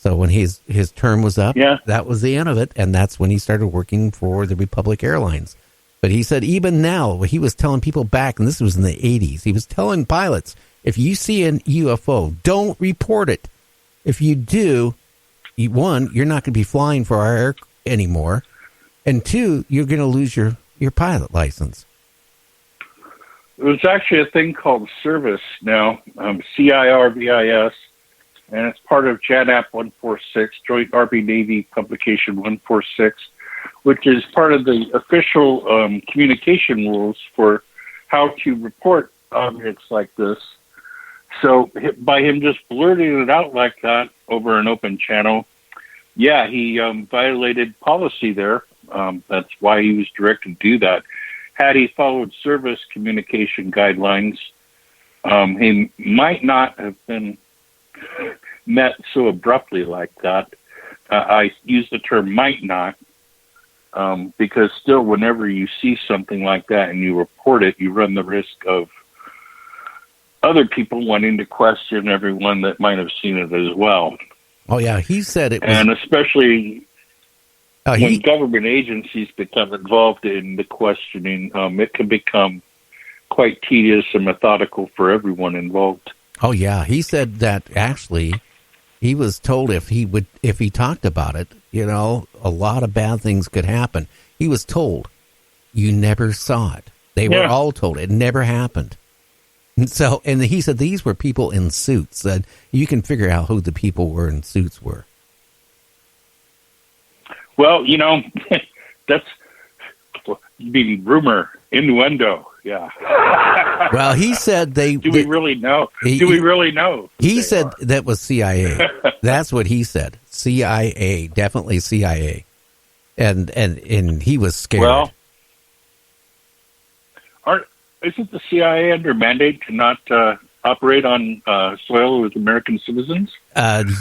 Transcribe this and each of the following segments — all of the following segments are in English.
So when his term was up, Yeah. that was the end of it, and that's when he started working for the Republic Airlines. But he said even now, he was telling people back, and this was in the 80s, he was telling pilots, if you see an UFO, don't report it. If you do, one, you're not going to be flying for our air anymore, and two, you're going to lose your pilot license. There's actually a thing called service now, CIRVIS, and it's part of JANAP 146, Joint Army-Navy Publication 146, which is part of the official communication rules for how to report objects like this. So by him just blurting it out like that over an open channel, yeah, he violated policy there. That's why he was directed to do that. Had he followed service communication guidelines, he might not have been met so abruptly like that. I use the term might not, because still whenever you see something like that and you report it, you run the risk of other people wanting to question everyone that might have seen it as well. Oh, yeah, he said it was... And especially when government agencies become involved in the questioning, it can become quite tedious and methodical for everyone involved. Oh, yeah, he said that actually he was told if he talked about it, a lot of bad things could happen. He was told, you never saw it. They were all told it never happened. And he said these were people in suits. That you can figure out who the people were in suits were. Well, that's rumor, innuendo. Yeah. Well, he said they... Do we really know? Do we really know? He said that was CIA. That's what he said. CIA, definitely CIA. And he was scared. Well, isn't the CIA under mandate to not operate on soil with American citizens?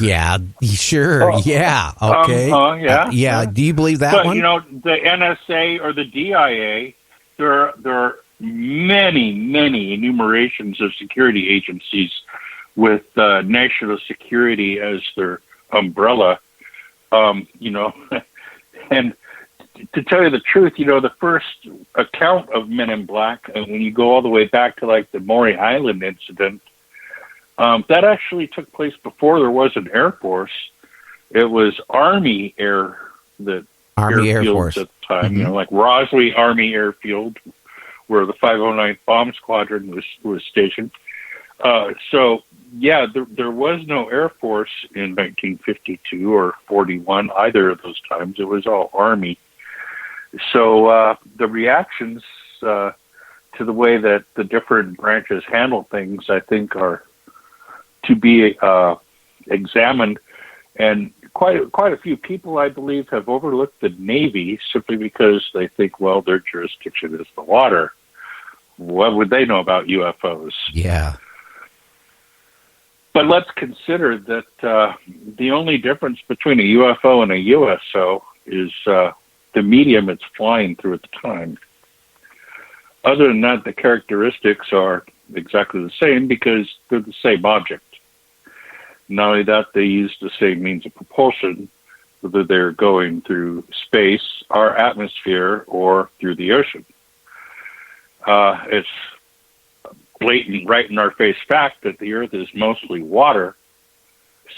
Yeah, sure. Yeah, okay. Yeah. Do you believe that one? But, the NSA or the DIA, there are many enumerations of security agencies with national security as their umbrella. And to tell you the truth, the first account of Men in Black, and when you go all the way back to like the Maury Island incident, that actually took place before there was an Air Force. It was Army Air Force at the time, mm-hmm. Like Rosley Army Airfield, where the 509th Bomb Squadron was stationed. So, yeah, there was no Air Force in 1952 or 41, either of those times. It was all Army. So the reactions to the way that the different branches handle things, I think, are to be examined. And quite a few people, I believe, have overlooked the Navy simply because they think, well, their jurisdiction is the water. What would they know about UFOs? Yeah. But let's consider that the only difference between a UFO and a USO is the medium it's flying through at the time. Other than that, the characteristics are exactly the same because they're the same object. Not only that, they use the same means of propulsion, whether they're going through space, our atmosphere, or through the ocean. It's blatant, right in our face fact that the Earth is mostly water,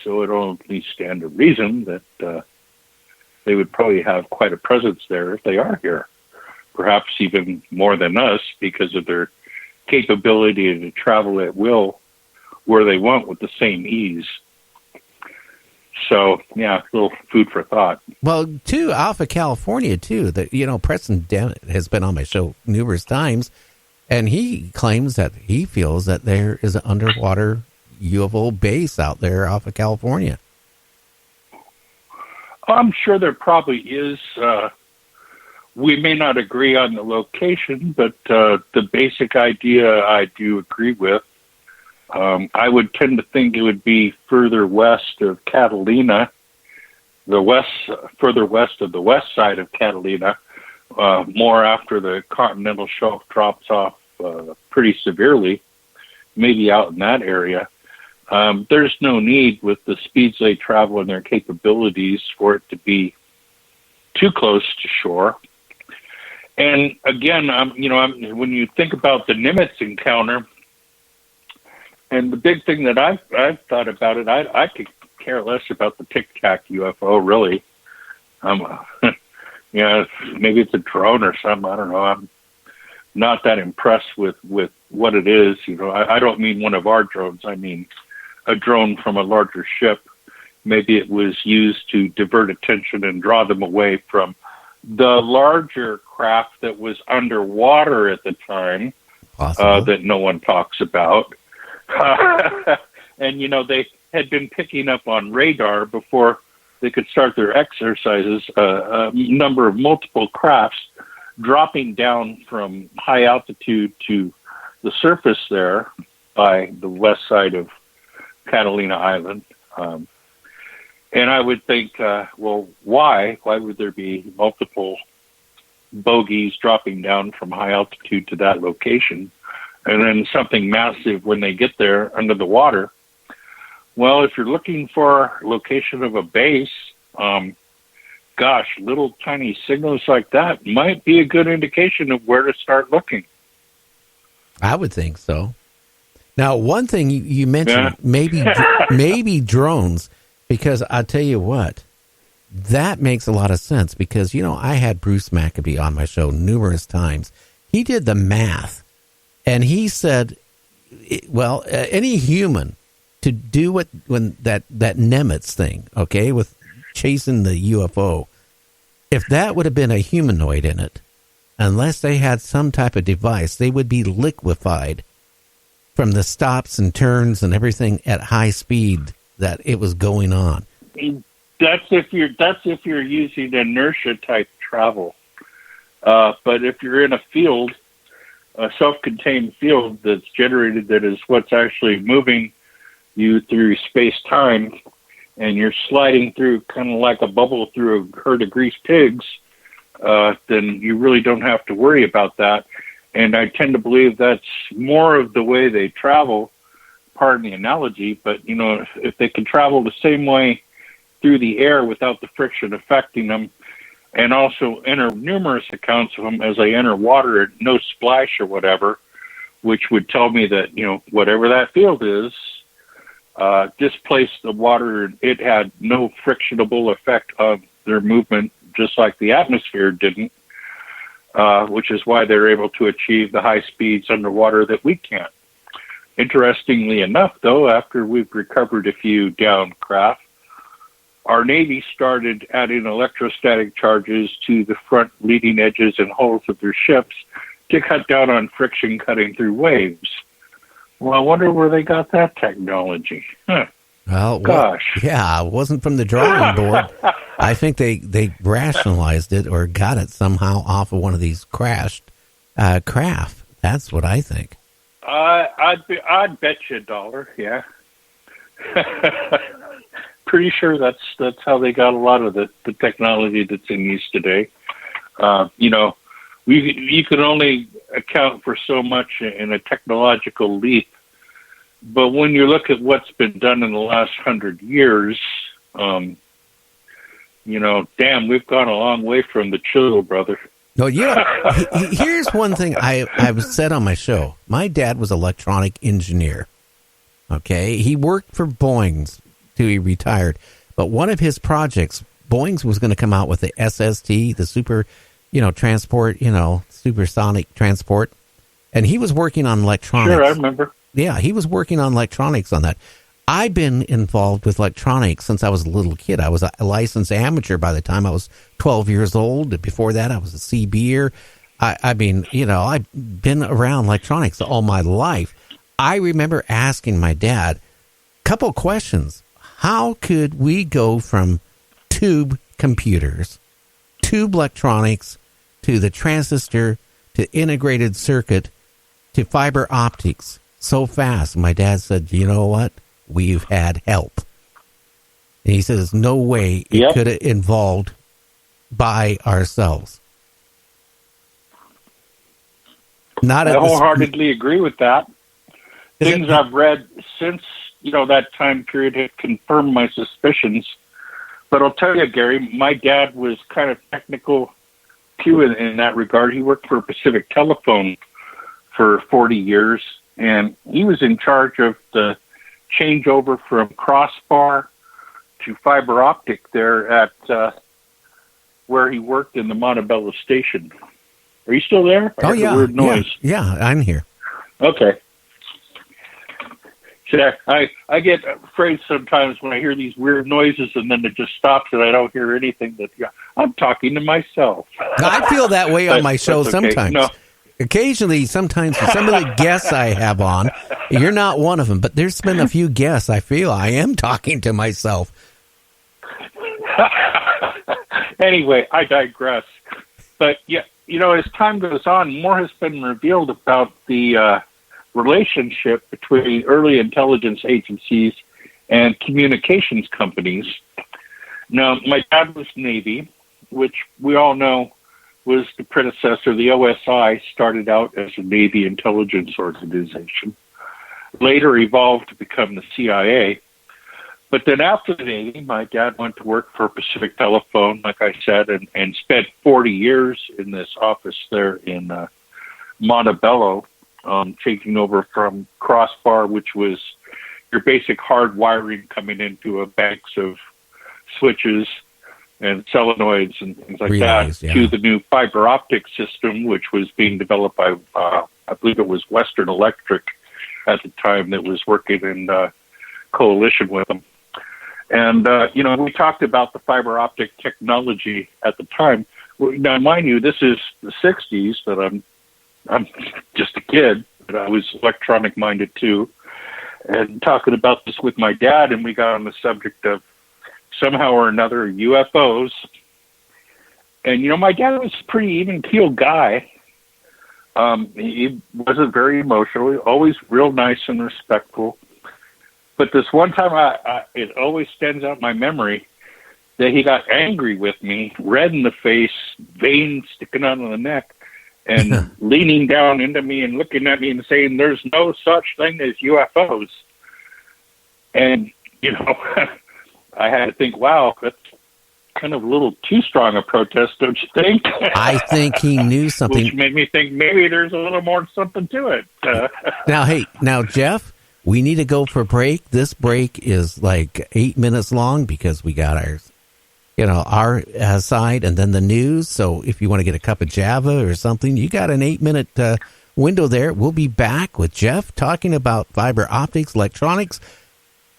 so it only stands to reason that they would probably have quite a presence there if they are here, perhaps even more than us because of their capability to travel at will where they want with the same ease. So, yeah, a little food for thought. Well, too, off of California, too, that, Preston Dennett has been on my show numerous times, and he claims that he feels that there is an underwater UFO base out there off of California. I'm sure there probably is. We may not agree on the location, but the basic idea I do agree with. I would tend to think it would be further west of Catalina, further west of the west side of Catalina, more after the continental shelf drops off pretty severely, maybe out in that area. There's no need with the speeds they travel and their capabilities for it to be too close to shore. And again, when you think about the Nimitz encounter, and the big thing that I've thought about it, I could care less about the Tic Tac UFO, really. Maybe it's a drone or something. I don't know. I'm not that impressed with what it is. I don't mean one of our drones. I mean a drone from a larger ship. Maybe it was used to divert attention and draw them away from the larger craft that was underwater at the time, that no one talks about. And, they had been picking up on radar before they could start their exercises, a number of multiple crafts dropping down from high altitude to the surface there by the west side of Catalina Island. And I would think, why? Why would there be multiple bogies dropping down from high altitude to that location? And then something massive when they get there under the water. Well, if you're looking for location of a base, little tiny signals like that might be a good indication of where to start looking. I would think so. Now, one thing you mentioned, maybe drones, because I'll tell you what, that makes a lot of sense because, I had Bruce Maccabee on my show numerous times. He did the math, and he said, any human to do when that Nimitz thing, okay, with chasing the UFO, if that would have been a humanoid in it, unless they had some type of device, they would be liquefied from the stops and turns and everything at high speed that it was going on. That's if you're using inertia type travel. But if you're in a field, a self-contained field that's generated, that is what's actually moving you through space-time, and you're sliding through kind of like a bubble through a herd of greased pigs, then you really don't have to worry about that. And I tend to believe that's more of the way they travel, pardon the analogy, but, if they can travel the same way through the air without the friction affecting them, and also enter numerous accounts of them as they enter water at no splash or whatever, which would tell me that, whatever that field is, displaced the water. It had no frictionable effect of their movement, just like the atmosphere didn't, which is why they're able to achieve the high speeds underwater that we can't. Interestingly enough, though, after we've recovered a few downed craft, our Navy started adding electrostatic charges to the front leading edges and hulls of their ships to cut down on friction cutting through waves. Well, I wonder where they got that technology. Well, gosh. Yeah, it wasn't from the drawing board. I think they rationalized it or got it somehow off of one of these crashed craft. That's what I think. I'd bet you $1, yeah. Pretty sure that's how they got a lot of the technology that's in use today. You can only account for so much in a technological leap, but when you look at what's been done in the last 100 years, damn, we've gone a long way from the Chill brother. No, here's one thing I've said on my show. My dad was an electronic engineer. Okay, he worked for Boeing's till he retired, but one of his projects, Boeing's was going to come out with the SST, the super, transport, supersonic transport, and he was working on electronics. Sure, I remember. Yeah, he was working on electronics on that. I've been involved with electronics since I was a little kid. I was a licensed amateur by the time I was 12 years old. Before that, I was a CB'er. I've been around electronics all my life. I remember asking my dad a couple questions. How could we go from tube computers, tube electronics, to the transistor, to integrated circuit, to fiber optics so fast? My dad said, you know what? We've had help. And he says, no way it could have involved by ourselves. I wholeheartedly agree with that. Things I've read since that time period had confirmed my suspicions. But I'll tell you, Gary, my dad was kind of technical too in that regard. He worked for Pacific Telephone for 40 years, and he was in charge of the changeover from crossbar to fiber optic there at where he worked in the Montebello station. Are you still there? Oh, yeah. Weird noise. Yeah, I'm here. Okay. So I get afraid sometimes when I hear these weird noises and then it just stops and I don't hear anything. I'm talking to myself. I feel that way on my show okay. sometimes. No. Occasionally, sometimes, some of the guests I have on, you're not one of them, but there's been a few guests I feel I am talking to myself. Anyway, I digress. But, yeah, as time goes on, more has been revealed about the relationship between early intelligence agencies and communications companies. Now, my dad was Navy, which we all know was the predecessor. The OSI started out as a Navy intelligence organization, later evolved to become the CIA. But then after the Navy, my dad went to work for Pacific Telephone, like I said, and spent 40 years in this office there in Montebello, taking over from crossbar, which was your basic hard wiring coming into a banks of switches and solenoids and things like that, yeah, to the new fiber optic system, which was being developed by, I believe it was Western Electric at the time that was working in coalition with them. And, we talked about the fiber optic technology at the time. Now, mind you, this is the 60s, but I'm just a kid, but I was electronic minded too. And talking about this with my dad, and we got on the subject of somehow or another UFOs. And, my dad was a pretty even-keeled guy. He wasn't very emotional, always real nice and respectful. But this one time, it always stands out in my memory that he got angry with me, red in the face, veins sticking out of the neck, and leaning down into me and looking at me and saying, "There's no such thing as UFOs." And, I had to think, wow, that's kind of a little too strong a protest, don't you think? I think he knew something. Which made me think maybe there's a little more something to it. Now, Jeff, we need to go for a break. This break is like 8 minutes long because we got our side and then the news. So if you want to get a cup of Java or something, you got an 8-minute window there. We'll be back with Jeff talking about fiber optics, electronics,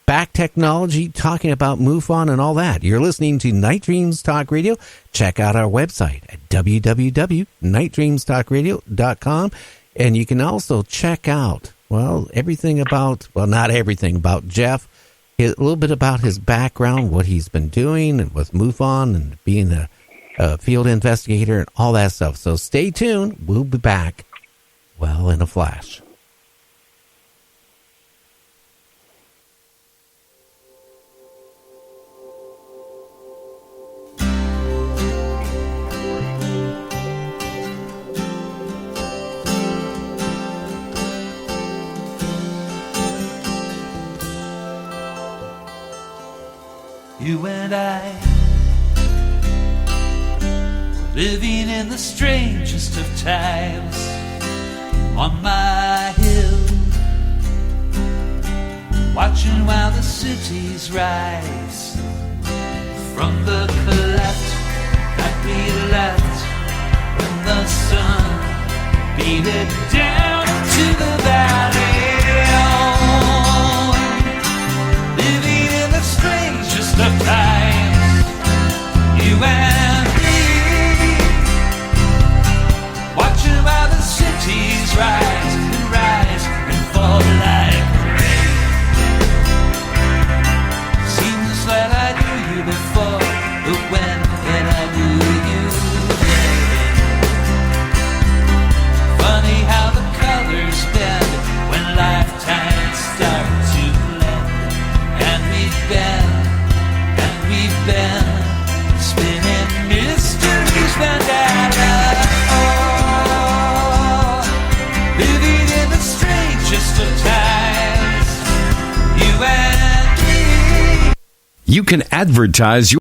back technology, talking about Mufon and all that. You're listening to Night Dreams Talk Radio. Check out our website at www.nightdreamstalkradio.com. And you can also check out, everything about, not everything about Jeff, a little bit about his background, what he's been doing and with Mufon and being a field investigator and all that stuff. So stay tuned. We'll be back, in a flash. You and I were living in the strangest of times on my hill, watching while the cities rise from the collapse that we left when the sun beat it down to the valley. Living in the strangest of times, you and me, watching while the cities rise and fall like rain. Seems that I knew you before, but when did I knew you then? Funny how the colors bend when lifetimes start to blend, and we've been spinning mysteries Mandela. Living in the strangest of times, you and You can advertise your